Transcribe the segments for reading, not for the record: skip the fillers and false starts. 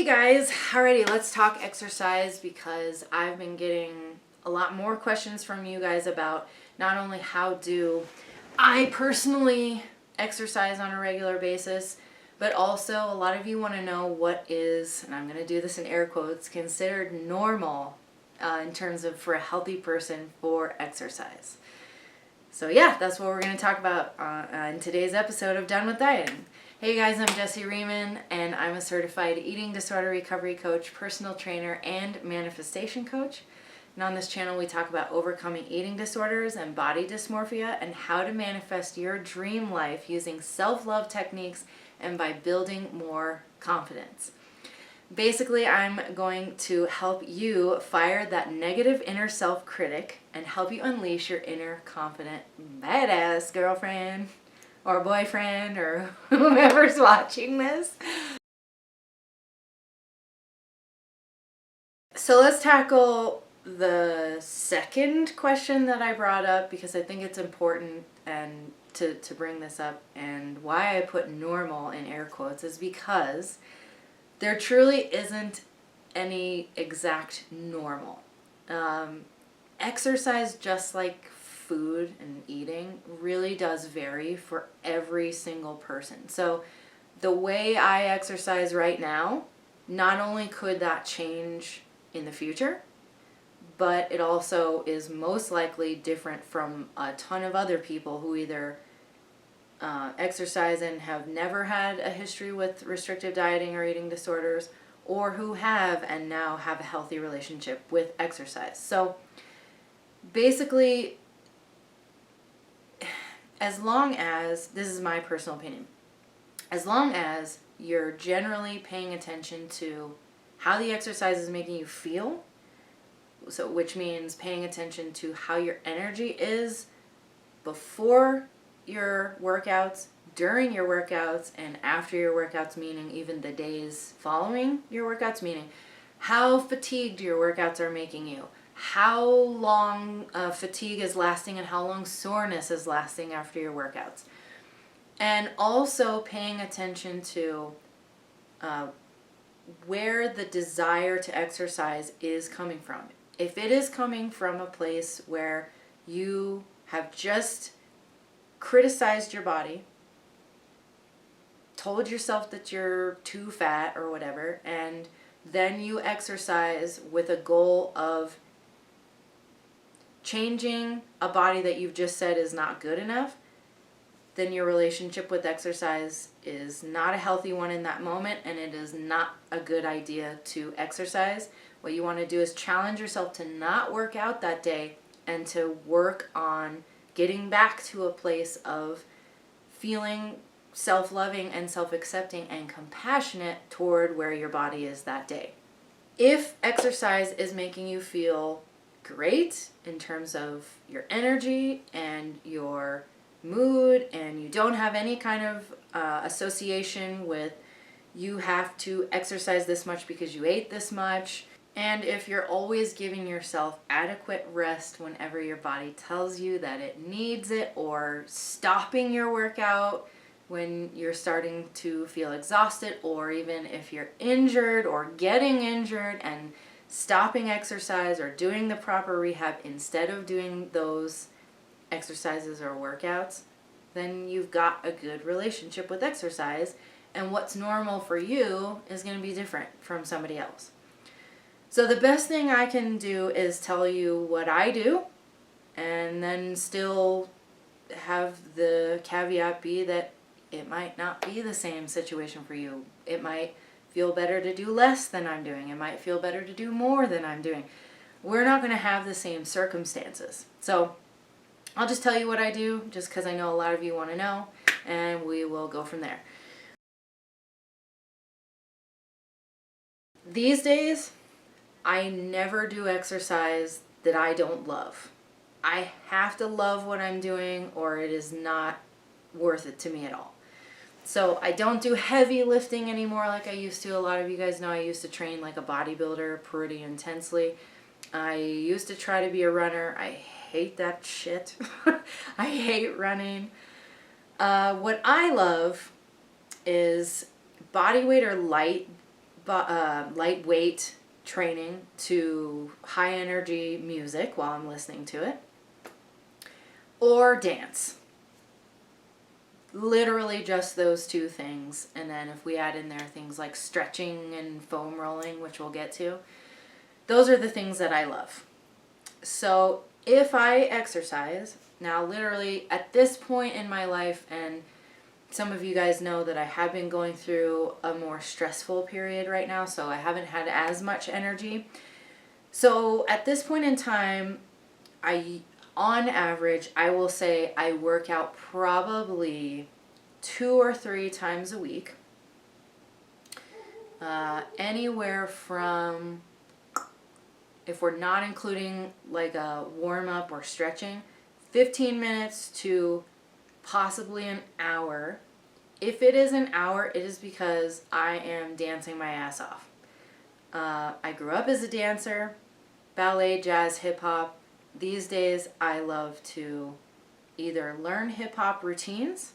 guys, alrighty, let's talk exercise because I've been getting a lot more questions from you guys about not only how do I personally exercise on a regular basis, but also a lot of you want to know what is, and I'm going to do this in air quotes, considered normal in terms of for a healthy person for exercise. So yeah, that's what we're going to talk about in today's episode of Done with Dieting. Hey guys, I'm Jessie Riemann, and I'm a certified eating disorder recovery coach, personal trainer, and manifestation coach. And on this channel, we talk about overcoming eating disorders and body dysmorphia and how to manifest your dream life using self-love techniques and by building more confidence. Basically, I'm going to help you fire that negative inner self-critic and help you unleash your inner confident badass girlfriend or boyfriend or whomever's watching this. So let's tackle the second question that I brought up because I think it's important and to bring this up, and why I put normal in air quotes is because there truly isn't any exact normal. Exercise, just like food and eating, really does vary for every single person. So the way I exercise right now, not only could that change in the future, but it also is most likely different from a ton of other people who either exercise and have never had a history with restrictive dieting or eating disorders, or who have and now have a healthy relationship with exercise. So basically, as long as, this is my personal opinion, as long as you're generally paying attention to how the exercise is making you feel, so which means paying attention to how your energy is before your workouts, during your workouts, and after your workouts, meaning even the days following your workouts, meaning how fatigued your workouts are making you, how long fatigue is lasting, and how long soreness is lasting after your workouts. And also paying attention to where the desire to exercise is coming from. If it is coming from a place where you have just criticized your body, told yourself that you're too fat or whatever, and then you exercise with a goal of changing a body that you've just said is not good enough, then your relationship with exercise is not a healthy one in that moment, and it is not a good idea to exercise. What you want to do is challenge yourself to not work out that day and to work on getting back to a place of feeling self-loving and self-accepting and compassionate toward where your body is that day. If exercise is making you feel great in terms of your energy and your mood, and you don't have any kind of association with you have to exercise this much because you ate this much, and if you're always giving yourself adequate rest whenever your body tells you that it needs it, or stopping your workout when you're starting to feel exhausted, or even if you're injured or getting injured and stopping exercise or doing the proper rehab instead of doing those exercises or workouts, then you've got a good relationship with exercise, and what's normal for you is going to be different from somebody else. So the best thing I can do is tell you what I do, and then still have the caveat be that it might not be the same situation for you. It might feel better to do less than I'm doing. It might feel better to do more than I'm doing. We're not going to have the same circumstances. So I'll just tell you what I do, just because I know a lot of you want to know, and we will go from there. These days, I never do exercise that I don't love. I have to love what I'm doing, or it is not worth it to me at all. So I don't do heavy lifting anymore like I used to. A lot of you guys know I used to train like a bodybuilder pretty intensely. I used to try to be a runner. I hate that shit. I hate running. What I love is body weight or light lightweight training to high energy music while I'm listening to it, or dance. Literally just those two things. And then if we add in there things like stretching and foam rolling, which we'll get to, those are the things that I love. So if I exercise, now literally at this point in my life, and some of you guys know that I have been going through a more stressful period right now, so I haven't had as much energy. So at this point in time, on average, I will say I work out probably 2 or 3 times a week. Anywhere from, if we're not including like a warm-up or stretching, 15 minutes to possibly an hour. If it is an hour, it is because I am dancing my ass off. I grew up as a dancer, ballet, jazz, hip-hop. These days, I love to either learn hip-hop routines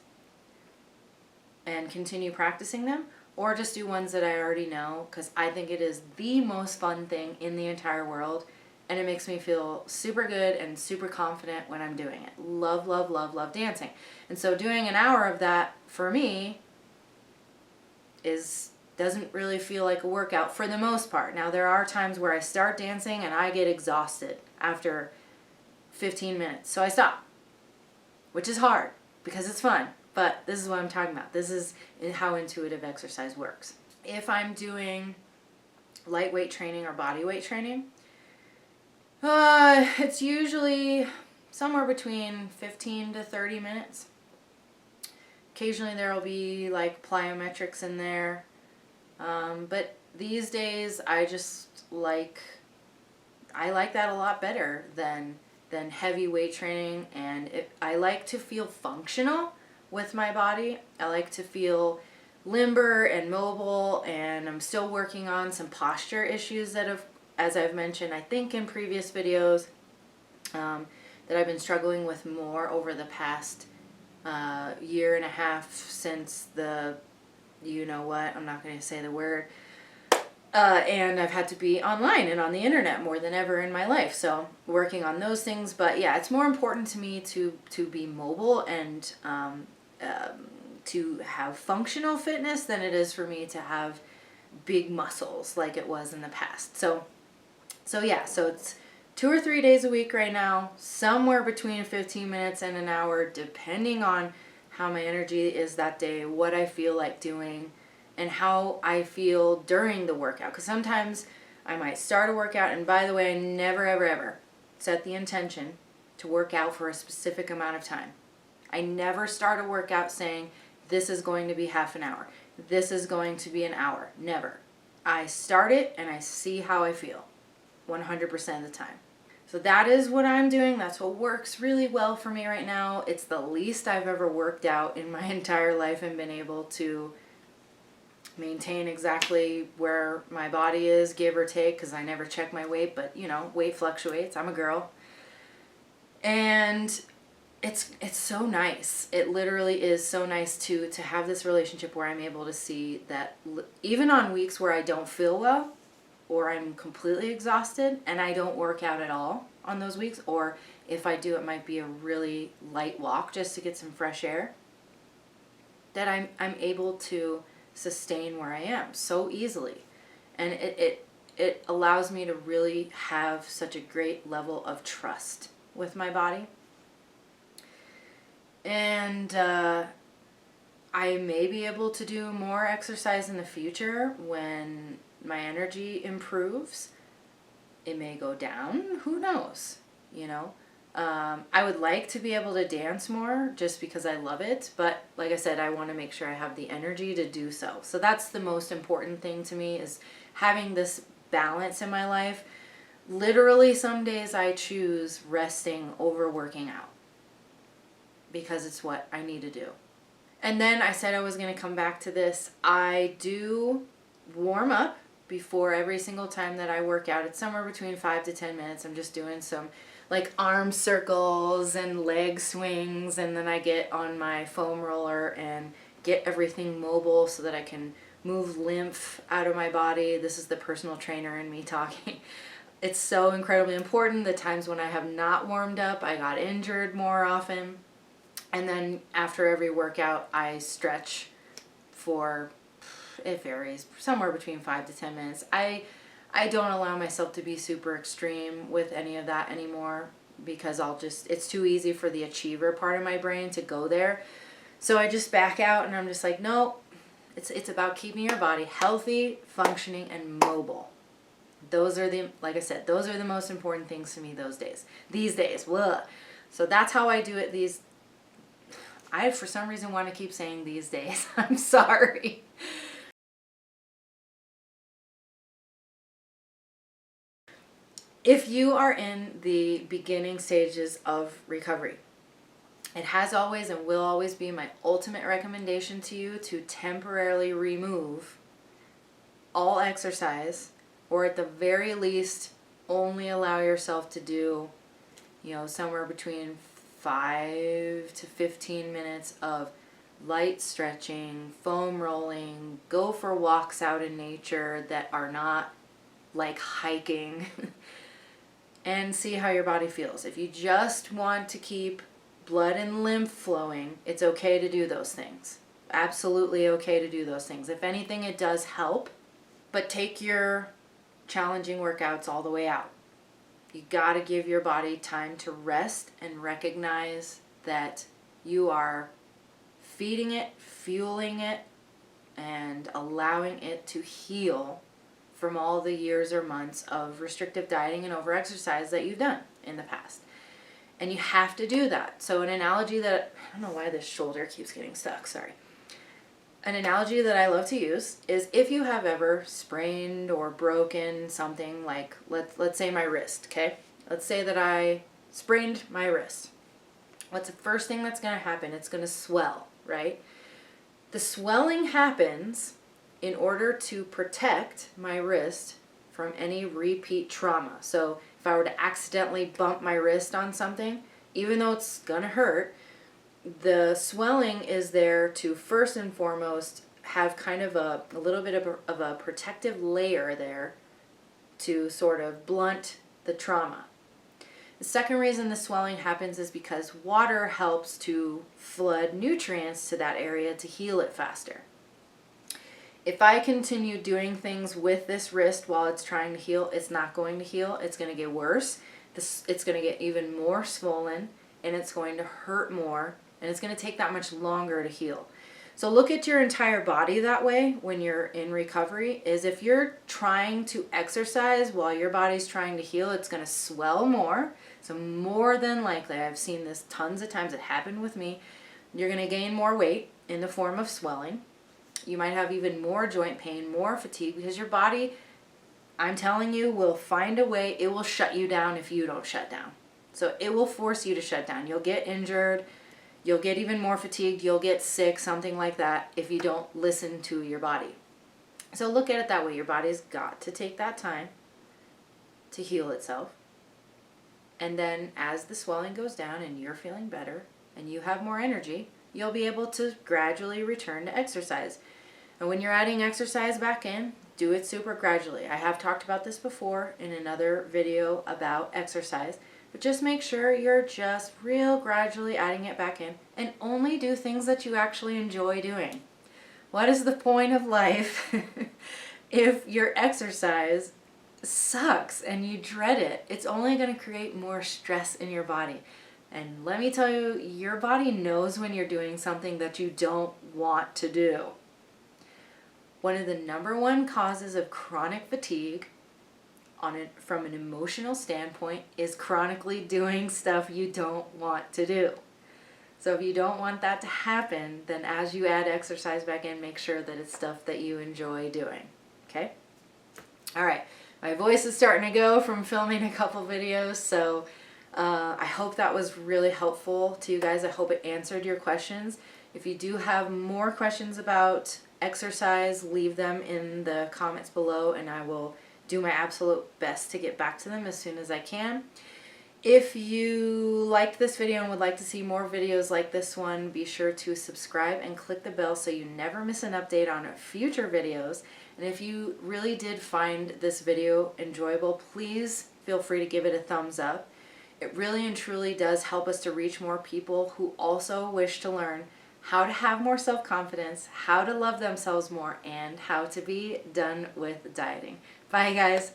and continue practicing them, or just do ones that I already know, because I think it is the most fun thing in the entire world, and it makes me feel super good and super confident when I'm doing it. Love, love, love, love dancing. And so doing an hour of that, for me, doesn't really feel like a workout for the most part. Now, there are times where I start dancing and I get exhausted after 15 minutes. So I stop, which is hard because it's fun, but this is what I'm talking about. This is how intuitive exercise works. If I'm doing lightweight training or body weight training, it's usually somewhere between 15 to 30 minutes. Occasionally there will be like plyometrics in there. But these days I like that a lot better than heavy weight training, and I like to feel functional with my body. I like to feel limber and mobile, and I'm still working on some posture issues that have, as I've mentioned, I think in previous videos, that I've been struggling with more over the past year and a half since you know what, I'm not going to say the word, and I've had to be online and on the internet more than ever in my life, so working on those things. But yeah, it's more important to me to be mobile and to have functional fitness than it is for me to have big muscles like it was in the past. So yeah, so it's 2 or 3 days a week right now, somewhere between 15 minutes and an hour, depending on how my energy is that day, what I feel like doing, and how I feel during the workout. Because sometimes I might start a workout, and by the way, I never, ever, ever set the intention to work out for a specific amount of time. I never start a workout saying, this is going to be half an hour. This is going to be an hour. Never. I start it and I see how I feel 100% of the time. So that is what I'm doing. That's what works really well for me right now. It's the least I've ever worked out in my entire life and been able to maintain exactly where my body is, give or take, because I never check my weight, but you know, weight fluctuates. I'm a girl. And it's so nice. It literally is so nice to have this relationship where I'm able to see that even on weeks where I don't feel well, or I'm completely exhausted and I don't work out at all on those weeks, or if I do, it might be a really light walk just to get some fresh air, that I'm able to sustain where I am so easily. And it allows me to really have such a great level of trust with my body. And I may be able to do more exercise in the future when my energy improves. It may go down, who knows, you know. I would like to be able to dance more just because I love it, but like I said, I want to make sure I have the energy to do so. So that's the most important thing to me, is having this balance in my life. Literally, some days I choose resting over working out because it's what I need to do. And then I said I was going to come back to this. I do warm up before every single time that I work out. It's somewhere between 5 to 10 minutes. I'm just doing some like arm circles and leg swings, and then I get on my foam roller and get everything mobile so that I can move lymph out of my body. This is the personal trainer in me talking. It's so incredibly important. The times when I have not warmed up, I got injured more often. And then after every workout, I stretch for, it varies, somewhere between 5 to 10 minutes. I don't allow myself to be super extreme with any of that anymore because it's too easy for the achiever part of my brain to go there. So I just back out and I'm just like, no, it's about keeping your body healthy, functioning, and mobile. Those are like I said, those are the most important things to me these days. Blah. So that's how I do it I, for some reason, want to keep saying these days. I'm sorry. If you are in the beginning stages of recovery, it has always and will always be my ultimate recommendation to you to temporarily remove all exercise, or at the very least, only allow yourself to do, somewhere between 5 to 15 minutes of light stretching, foam rolling, go for walks out in nature that are not like hiking, and see how your body feels. If you just want to keep blood and lymph flowing, it's okay to do those things. Absolutely okay to do those things. If anything, it does help, but take your challenging workouts all the way out. You got to give your body time to rest and recognize that you are feeding it, fueling it, and allowing it to heal from all the years or months of restrictive dieting and overexercise that you've done in the past. And you have to do that. So an analogy that, I don't know why this shoulder keeps getting stuck, sorry. An analogy that I love to use is if you have ever sprained or broken something, like let's say my wrist, okay? Let's say that I sprained my wrist. What's the first thing that's going to happen? It's going to swell, right? The swelling happens in order to protect my wrist from any repeat trauma. So if I were to accidentally bump my wrist on something, even though it's going to hurt, the swelling is there to first and foremost have kind of a little bit of a protective layer there to sort of blunt the trauma. The second reason the swelling happens is because water helps to flood nutrients to that area to heal it faster. If I continue doing things with this wrist while it's trying to heal, it's not going to heal. It's going to get worse. It's going to get even more swollen, and it's going to hurt more, and it's going to take that much longer to heal. So look at your entire body that way when you're in recovery, is if you're trying to exercise while your body's trying to heal, it's going to swell more. So more than likely, I've seen this tons of times, it happened with me, you're going to gain more weight in the form of swelling. You might have even more joint pain, more fatigue, because your body, I'm telling you, will find a way. It will shut you down if you don't shut down. So it will force you to shut down. You'll get injured. You'll get even more fatigued. You'll get sick, something like that, if you don't listen to your body. So look at it that way. Your body's got to take that time to heal itself. And then as the swelling goes down and you're feeling better and you have more energy, you'll be able to gradually return to exercise. And when you're adding exercise back in, do it super gradually. I have talked about this before in another video about exercise, but just make sure you're just real gradually adding it back in, and only do things that you actually enjoy doing. What is the point of life if your exercise sucks and you dread it? It's only going to create more stress in your body. And let me tell you, your body knows when you're doing something that you don't want to do. One of the number one causes of chronic fatigue from an emotional standpoint is chronically doing stuff you don't want to do. So if you don't want that to happen, then as you add exercise back in, make sure that it's stuff that you enjoy doing. Okay? All right. My voice is starting to go from filming a couple videos, so I hope that was really helpful to you guys. I hope it answered your questions. If you do have more questions about exercise, leave them in the comments below, and I will do my absolute best to get back to them as soon as I can. If you liked this video and would like to see more videos like this one, be sure to subscribe and click the bell so you never miss an update on future videos. And if you really did find this video enjoyable, please feel free to give it a thumbs up. It really and truly does help us to reach more people who also wish to learn how to have more self-confidence, how to love themselves more, and how to be done with dieting. Bye, guys.